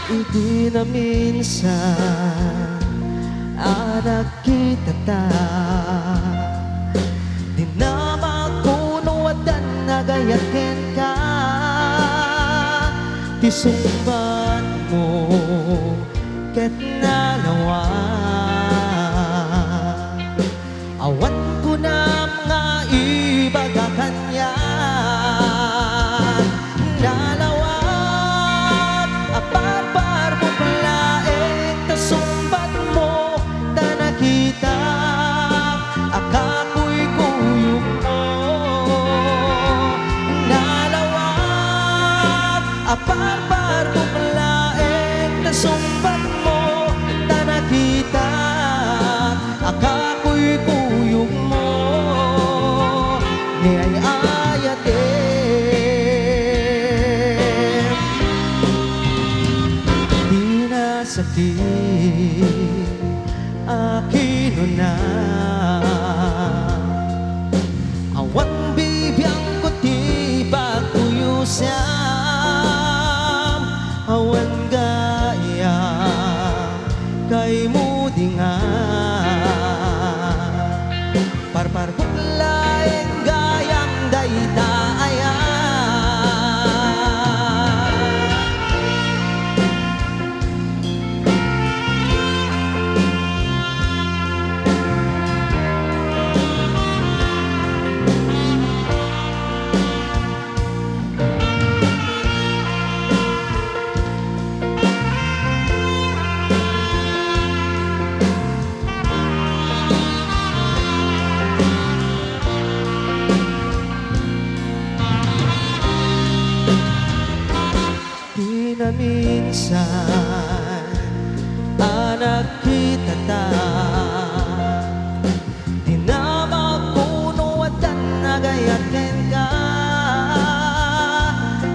Idi na minsan anak kita ta di na makunuwadan nagayakin ka ti sumbat mo ket nalawa awan ko na mga ibaga kanya nalawat apar mo palaeng tasumbat mo ta nakita akapoy kuyog mo nalawat apar mo palaeng tasumbat mo ta nakita akapoy kuyog mo ni ay ayatin di na sakit akin na awan bibiyang ko ti pagkuyusam awan gaya kay mo di nga parpar laeng gayang daydayan na minsan anak kita ta di na makunuwadan nagayakin ka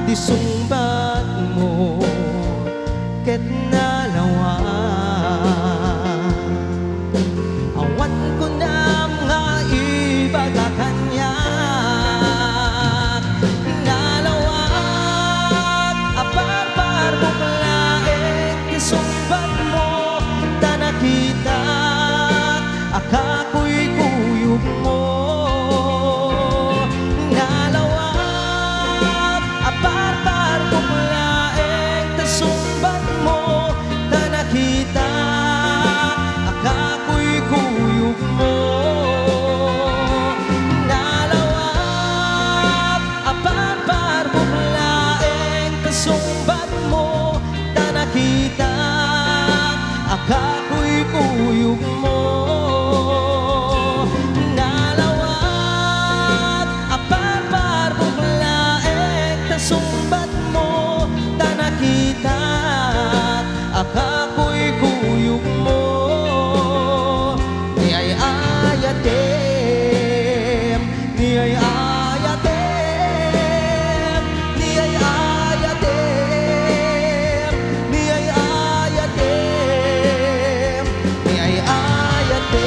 di sumbat mo ket nalawa awan ko na mga ibaga kanya sumbat mo ta nakita akapoy kuyog mo nalawat apar mo laeng ta sumbat mo ta nakita akapoy kuyog mo nalawat apar mo laeng ta sumbat mo ta nakita akapoy kuyog mo nalawat apar mo laeng ta sumbat mo ta nakita akapoy kuyog mo ni ay ayatem ni ay ayatem ni ay ayatem ni ay ayatem ni ay ayatem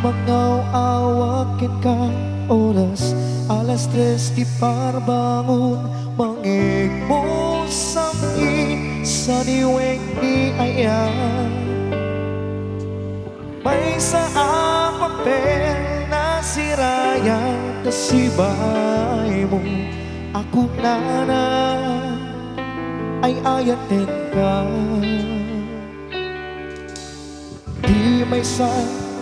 Mangaw awakin ka oras alas 3 di parbangon mangig mo sami sa niweng ni ayan may sa papel na siraya kasibay mo ako nana ay ayatin ka di may sa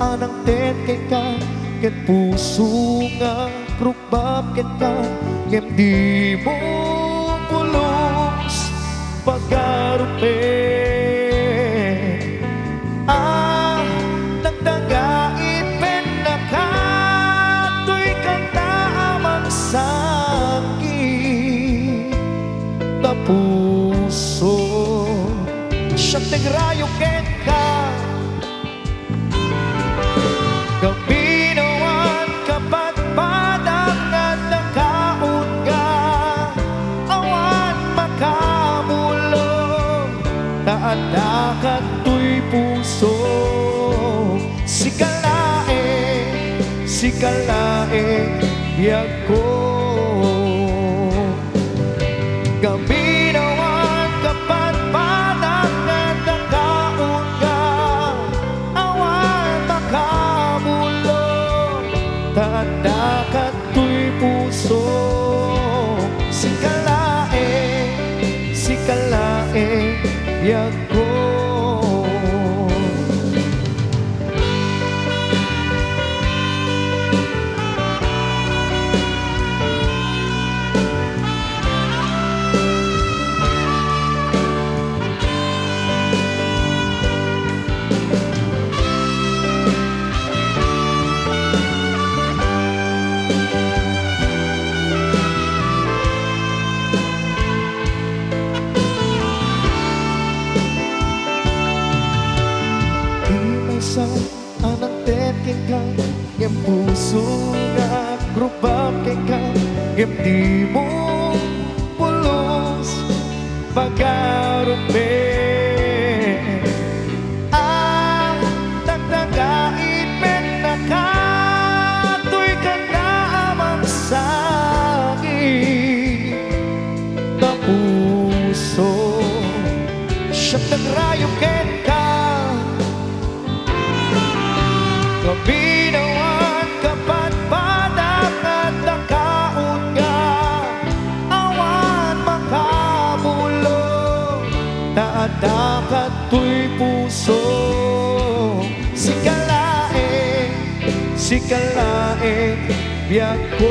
anang ten kay ka ket puso nga krukbab ket ka ket di mo pulos pagarupe Siya tigrayo ken ka Gabinawan kapat padangan nakaon ka Awan makamulong Naadakan tuy puso Sikalae biyag ko Gabinawan kapat padangan nakaon ka Awan makamulong Naadakan tuy puso Sikalae biyag ko Sa anang tekin ka Ngem puso nga grubab kay ka Ngem di mo pulos Pagkarumi Ang nagdagait men nakatoy ka na amang sakit Na puso Siyang nagrayo ken ka Gabinawan kapat padangan nakaon ka Awan makamulong Naadakan tuy puso Sikalae biyag ko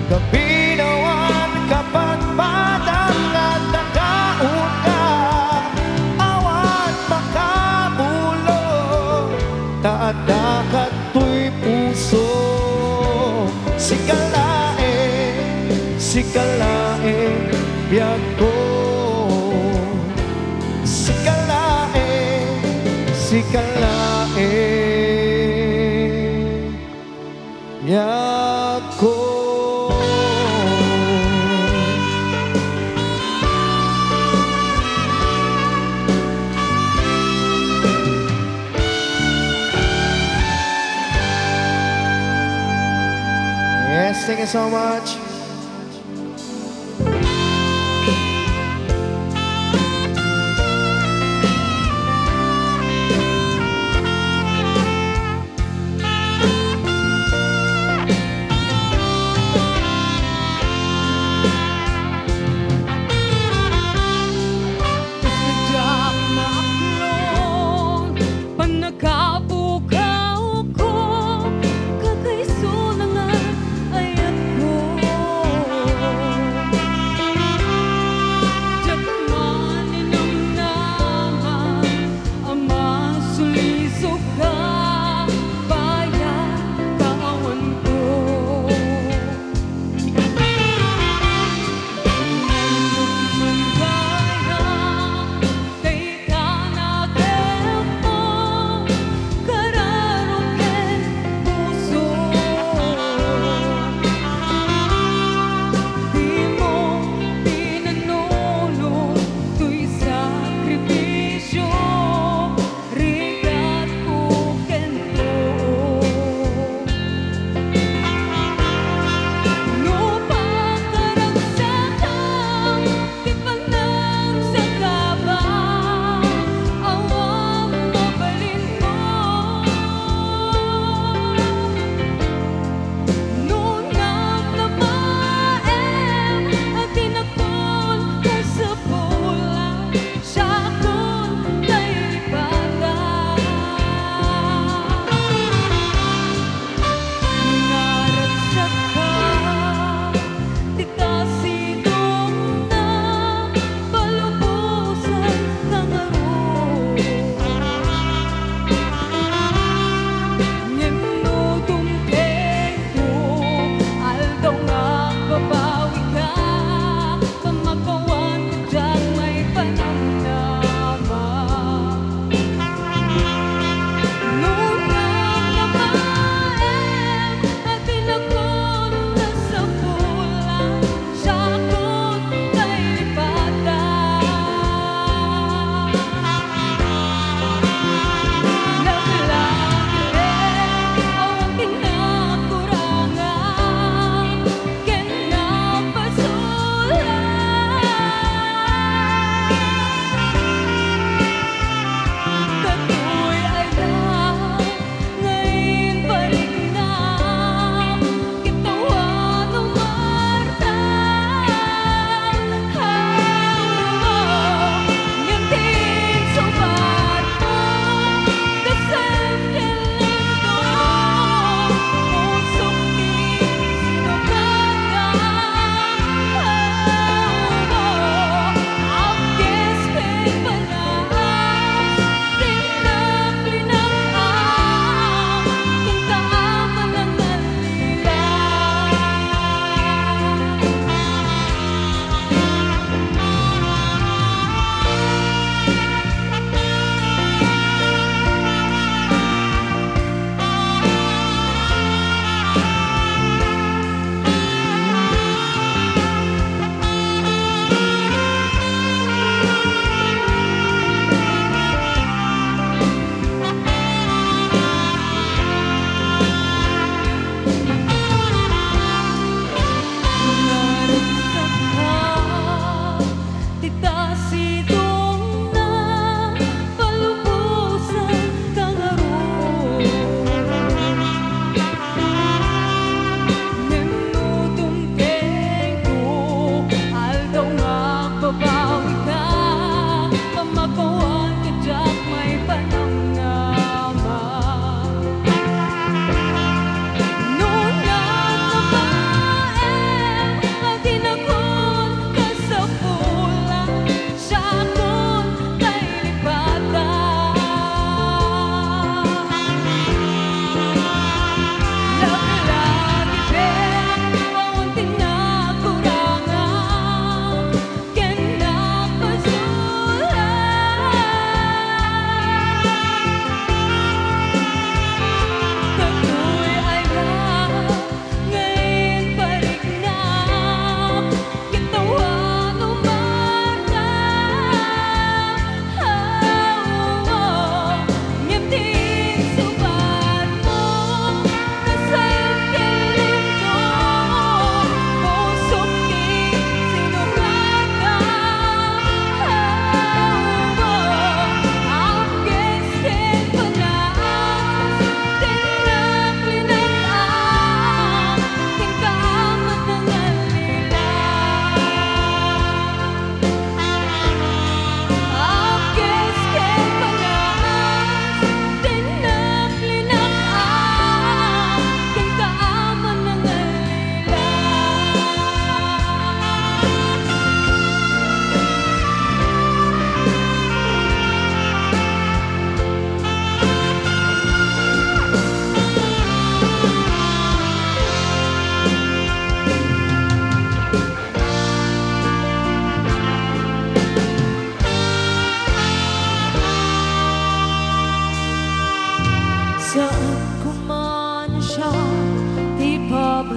Gabinawan kapat padangan nakaon ka Awan makamulong Naadakan tuy puso Sikalae biyag ko Sikalae biyag ko Yes, thank you so much. Sejak maklong panagabukaw ko Kakaisunangan ayat ko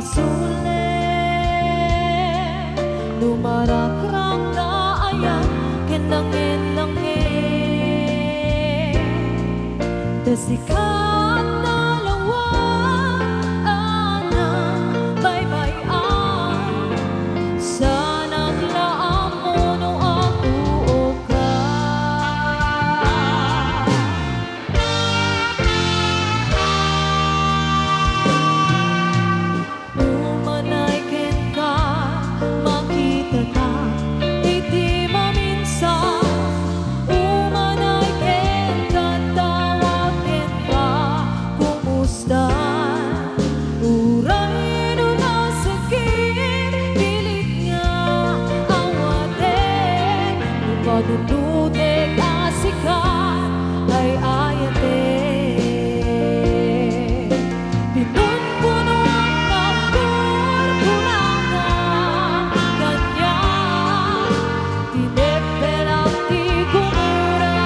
masulit Lumarakrang na ayan Kinangin-langin Dasikat na lawang Anang baybayan Sa naglaang muno ang uukan Umanay ken ka, makita na, iti maminsan Umanay ken ka, tawagin ka, kumusta Uray no nasakit, pilit nga awatin Ipanunutik asikat ay ayatin Pinunpuno ang kakurkurangan kanya Tinepel ang di kumura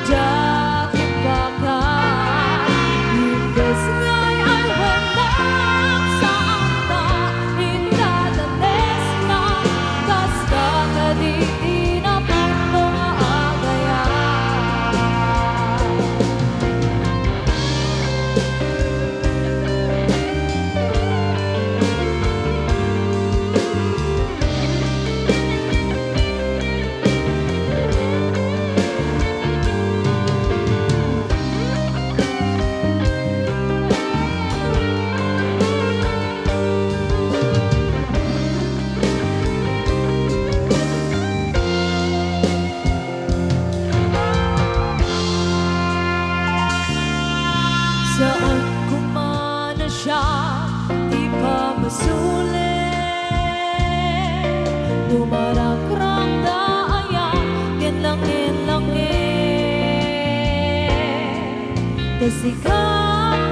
Jacket bakat Imbes nga'y ay walang saanta Indadanes na Kasta ka di inapuno nga agayan Saan kumana siya, di pa masulit Lumarakrang daayan, ginlangin-langin Dasikat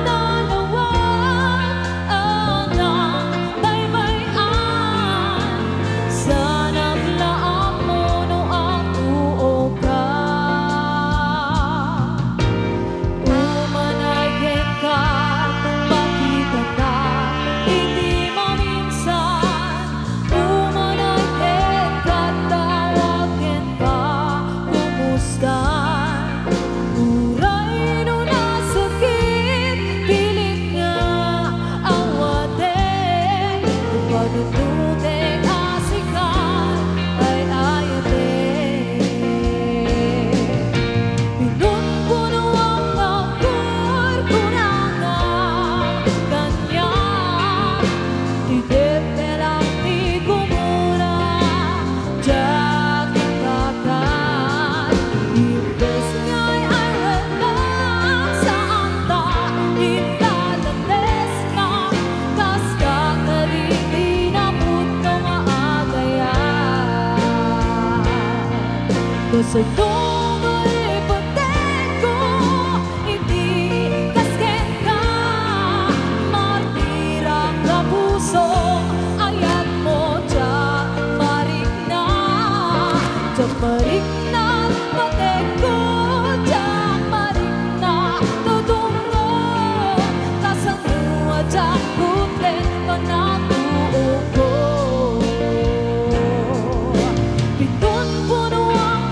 na lawang, anang baybayan Sa naglaang muno ang uukan Umanay ken ka, makita na, hindi maminsan Umanay ken ka, tawagin ka, kumusta Uray no nasakit, pilit nga awatin Panunutik asikat ay ayatin Pinunpuno ang kakurkurangan kanya Tinepel ang di kumura Jacket bakat Imbes nga'y ay walang saanta Indadanes na Kasta ka di inapuno nga agayan Kasi tungol ipatek ko Hindi kasken ka Martirang na puso Ayat mo dyan marik na Dyan marik na patek ko Dyan marik na tutungo Kasanua dyan kutlen panatuo ko Pinunpuno ang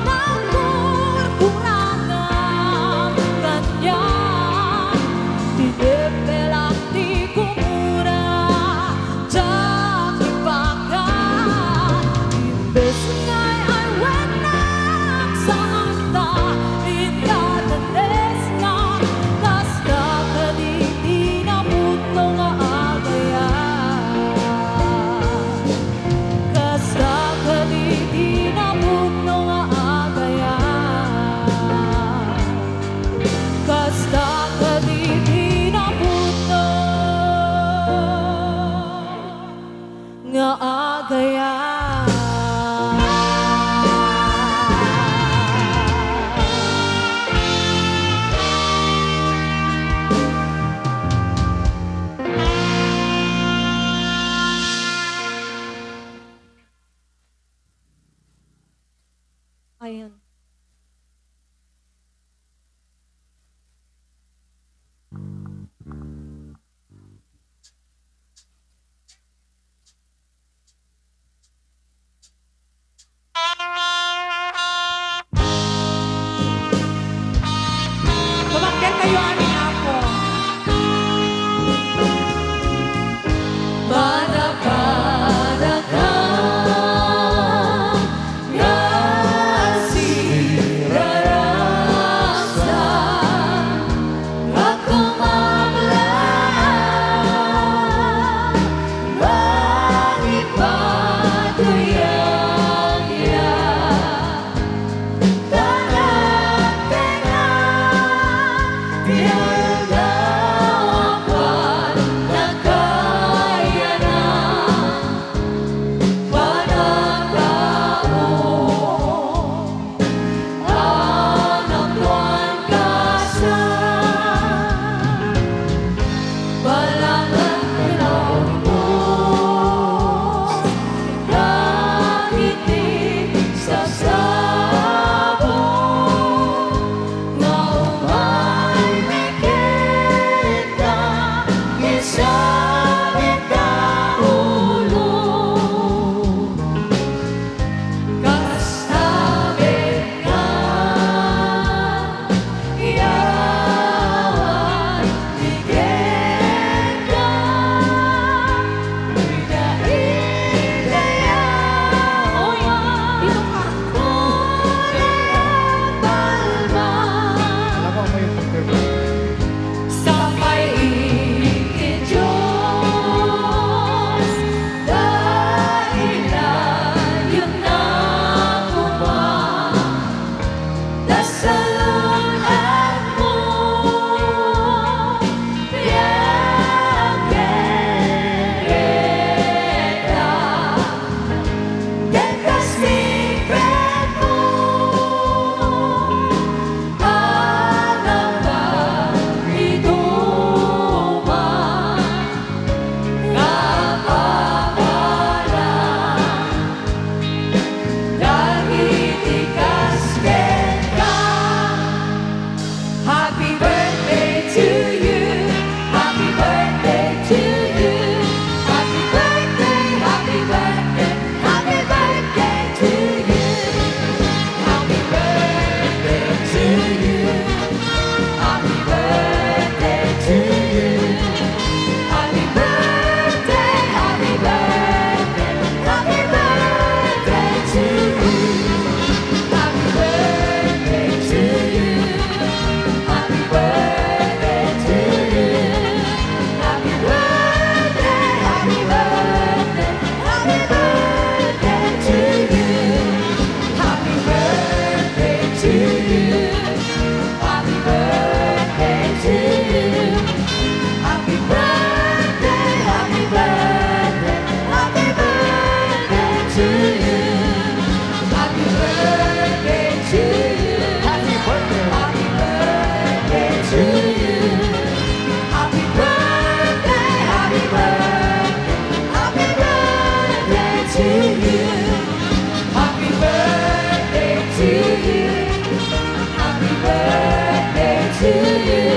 Happy birthday to you.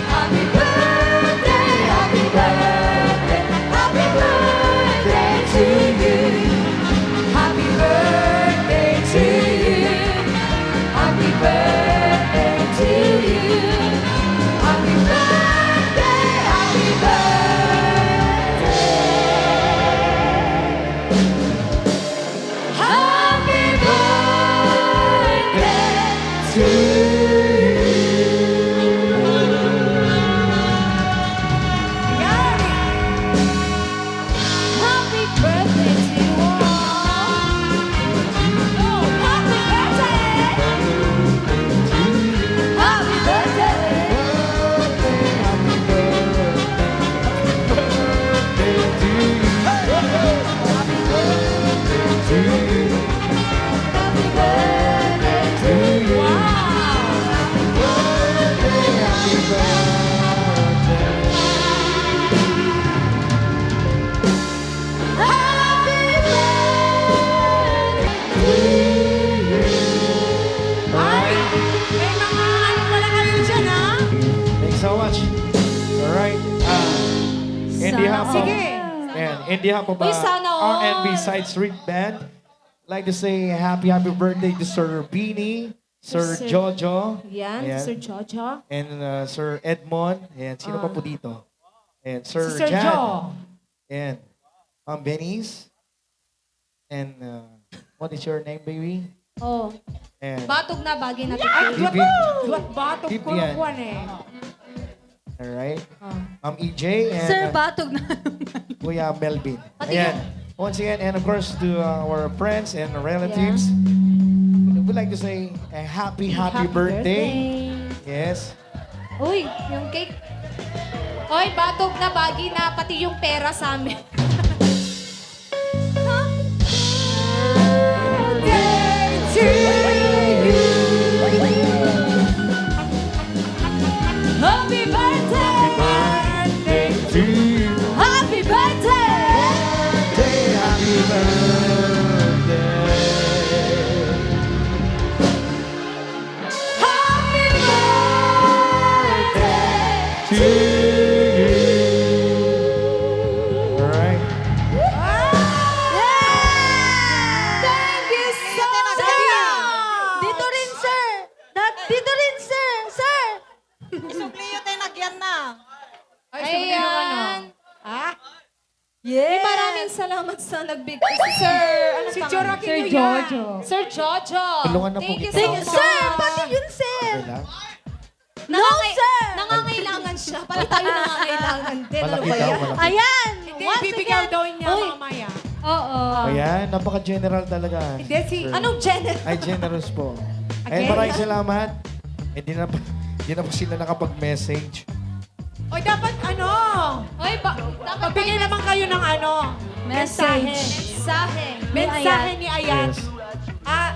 Happy birthday, happy birthday, happy birthday to you. Happy birthday to you. Happy birthday to you. Happy birthday, happy birthday. Happy birthday to Happy birthday to you all. Oh, happy birthday. Happy birthday. Happy birthday to you. Wow. Happy birthday to you. Ay, may mga ano pala kayo dyan, ha? Thanks so much. Alright. In behalf of, Sige. in behalf of Uy, sana all. R&B Side Street Band, I'd like to say happy birthday to Sir Beanie, Sir Sir- Jojo, Yan, Ayan. Sir Jojo. and Sir Edmond, and sino pa po dito? And Sir, Si Sir Jan, Jo. and Benice, and what is your name, baby? Oh, And batog na bagay natin. Vivian. Duwat batok ko Vivian. kuwan eh. Alright. Oh. EJ and Sir, batog na. Kuya Melvin. Pati Ayan. Once again, and of course to our friends and relatives, we'd like to say a happy birthday. Yes. Uy, yung cake. Hoy, batog na bagay na pati yung pera sa amin. Birthday to you. Happy birthday. To you. Happy birthday. Happy birthday. Happy birthday To you. Alright. Thank you so much. Dito rin, sir. Dito rin, sir. Sir. Supliyo tayo nagyan na. Ayan. Ha? Eh, maraming salamat sa nagbigay. Si Sir, ano Si pangalan? Chora Sir Kinuya. Jojo. Sir Jojo. Tulungan na po Thank you kita. so much. Sir, pati yun, sir. Okay lang. No, sir. Nangangailangan siya. Pati tayo nangangailangan din. Ano Malaki ba daw, yan? malaki. Ayan. Hindi, Once bibigyan again. daw niya Uy. mamaya. Oo. Ayan, napaka-general talaga. Hindi, si... Sir. Anong general? Ay, generous po. Ay, Again? maraming salamat. Hindi na, hindi na po sila nakapag-message. O, dapat ano? Hoy, dapat Magbigay naman kayo ng ano? Message. mensahe. Mensahe ni Ayat. Yes.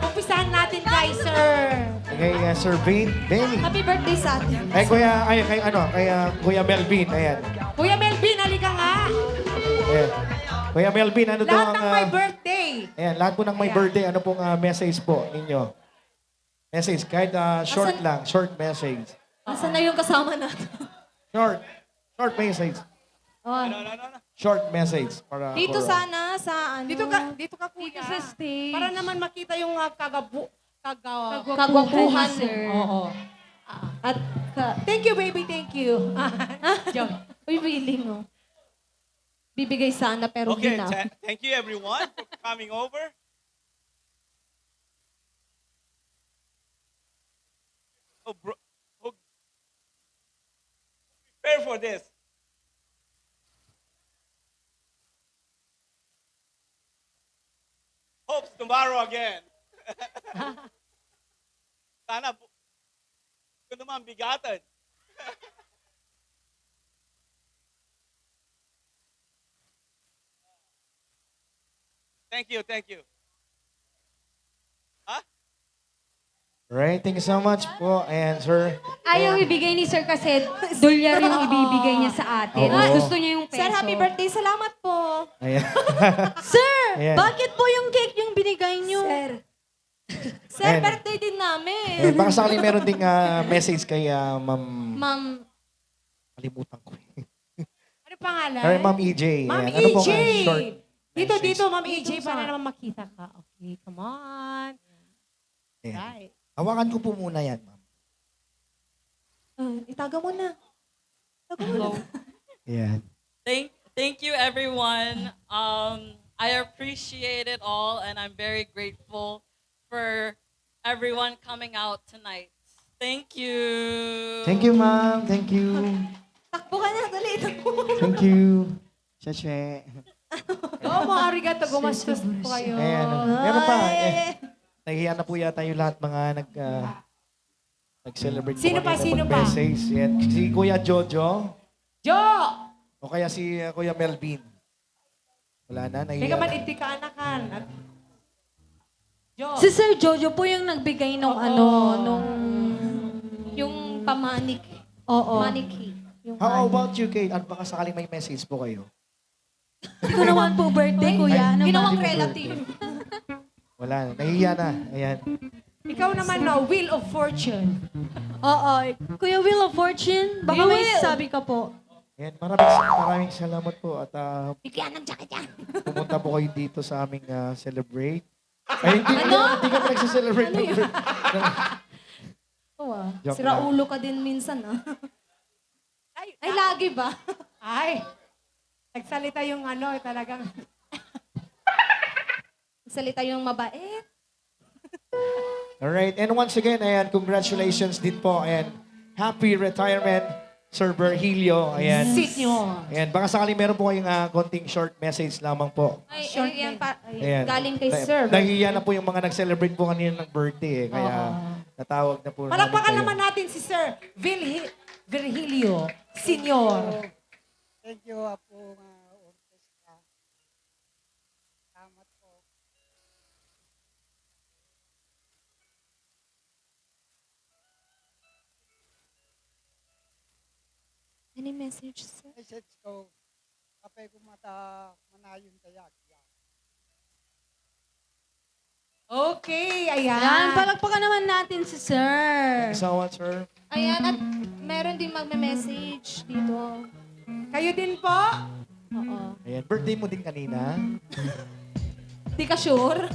Umpisahan natin kay Sir. Kay Sir Benny. Happy birthday sa atin. Kay Kuya Melvin. Ayan. Kuya Melvin, halika nga. Ayan. Kuya Melvin, ano daw Lahat ang... ng my birthday. ayan, lahat po ng may Ayan. birthday, ano pong message po ninyo? Message, kahit short lang, short message. Asan na yung kasama natin? Short message. Oh. Short message. Para Dito for, sana sa ano? Dito ka kuya. Dito sa stage. Para naman makita yung Kagwapuhan, sir. Oo. At Thank you, baby. Thank you. Joke. uy, really, no? Bibigay sana pero Okay, ginaw. thank you everyone for coming over. Who prepare for this? Hopes tomorrow again. Sana ko naman bigatan. Thank you, thank you. Huh? Right, thank you so much po. And sir, Ayaw ibigay ni sir kasi dolyar yung ibibigay niya sa atin. Oo. Mas gusto niya yung peso. Sir, happy birthday. Salamat po. ayan. Sir, Ayan. bakit po yung cake yung binigay niyo? Sir, Sir, Ayan. birthday din namin. Eh, baka sakali meron ding message kay Ma'am... Ma'am, Kalimutan ko. Ano pangalan? Or Ma'am EJ. Ma'am Ayan. Ano po EJ. short Dito, message? dito, Ma'am EJ, Dito para sa- naman makita ka. Okay, come on. Ayan. Right. Hawakan ko po muna yan, ma'am. itaga mo na. Hello. Ayan. Thank you, everyone. I appreciate it all, and I'm very grateful for everyone coming out tonight. Thank you. Thank you, ma'am. Thank you. Takbo ka na, dali. Takbo. Thank you. Cheche. Oo, mga arigato, gumastos po kayo. Ayan. Meron pa. Nahihiya na po yata yung lahat mga nag-celebrate Sino pa, kanina sino pa? mag-message. Ayan. Si Kuya Jojo. Jo! O kaya si Kuya Melvin. Wala na. May Nahihiya. ka man ka anakan. Jo! Si Sir Jojo po yung nagbigay nung nung... Yung pamanik. Oo. Maniki. Yung How about you, Kate? Ano baka sakaling may message po kayo? Hindi ko naman po birthday, kuya. Ano ginawang ba? relative. Wala na. Nahihiya na. Ayan. Ikaw naman no, Wheel of Fortune. Oo. Kuya Wheel of Fortune, baka You may will. sabi ka po. Ayan. Maraming salamat po. At Bigyan ng jacket yan. pumunta po kayo dito sa aming celebrate. Ay, hindi ka nagsa-celebrate. Joke Sira lang. ulo ka din minsan, ah. Ay, lagi ba? Ay, nagsalita yung talagang... Salita yung mabait. Alright. And once again, ayan, congratulations din po. Ayan, happy retirement, Sir Virgilio. Ayan. Sit nyo. Ayan, baka sakaling meron po kayong konting short message lamang po. Ay, Short yan Ayan. galing kay Sir. Nahihiya na po yung mga nag-celebrate po kanina ng birthday. Kaya natawag na po Palakpakan kayo. naman natin si Sir Virgilio Senior. Thank you po mga orkestra. Salamat po. Any message, Sir? Message ko, kapay ko manayon tayak. Okay, ayan. Yan, palakpakan naman natin si Sir. So what, sir? Ayan, at meron din magme-message dito. Kayo din po? Oo. Ayan, birthday mo din kanina. Di ka sure?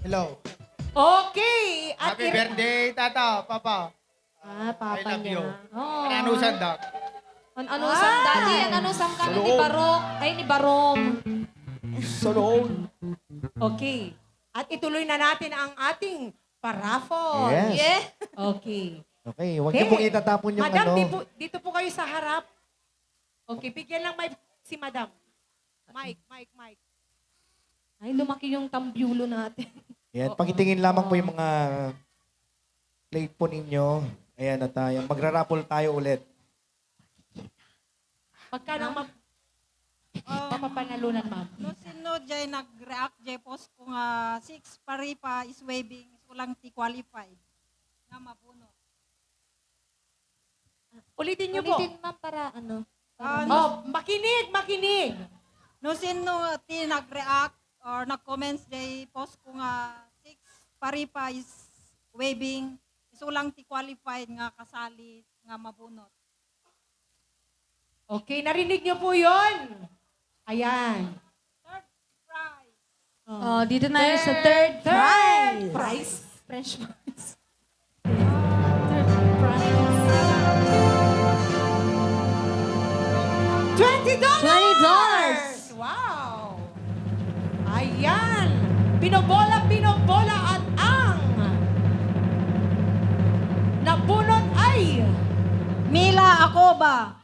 Hello. Okay. At Happy birthday, Tata, Papa. Papa I love niya. you. Oh. Nanusan dak. Ano sam dati? Ano sam ka na ni Barok? Ay, ni Barom. Solo. Okay. At ituloy na natin ang ating paraffol. Yes. Yeah. Okay. Okay, huwag niyo pong itatapon yung Madam, ano. dito po kayo sa harap. Okay, bigyan lang si Madam. Mike. Ay, lumaki yung tambyulo natin. Ayan, pakitingin lamang po yung mga plate po ninyo. Ayan, at magra-raffle tayo ulit. Pagka nang mapapanalunan, ma'am. No sino jay nag-react jay post ko nga 6 paripa is waving ulang ti qualified nga mapuno. Ulitin niyo po. Ulitin, ma'am, para ano? Oh, makinig. No sino ti nag-react or nag-comments jay post ko nga 6 paripa is waving is ulang ti qualified nga kasali nga mabunot. Okay, narinig niyo po yon. Ayan. Third prize. Oh, dito na yun sa third prize. Prize. French fries. $20! $20. Wow! Ayan! Pinobola at ang nabunot ay Mila Acoba.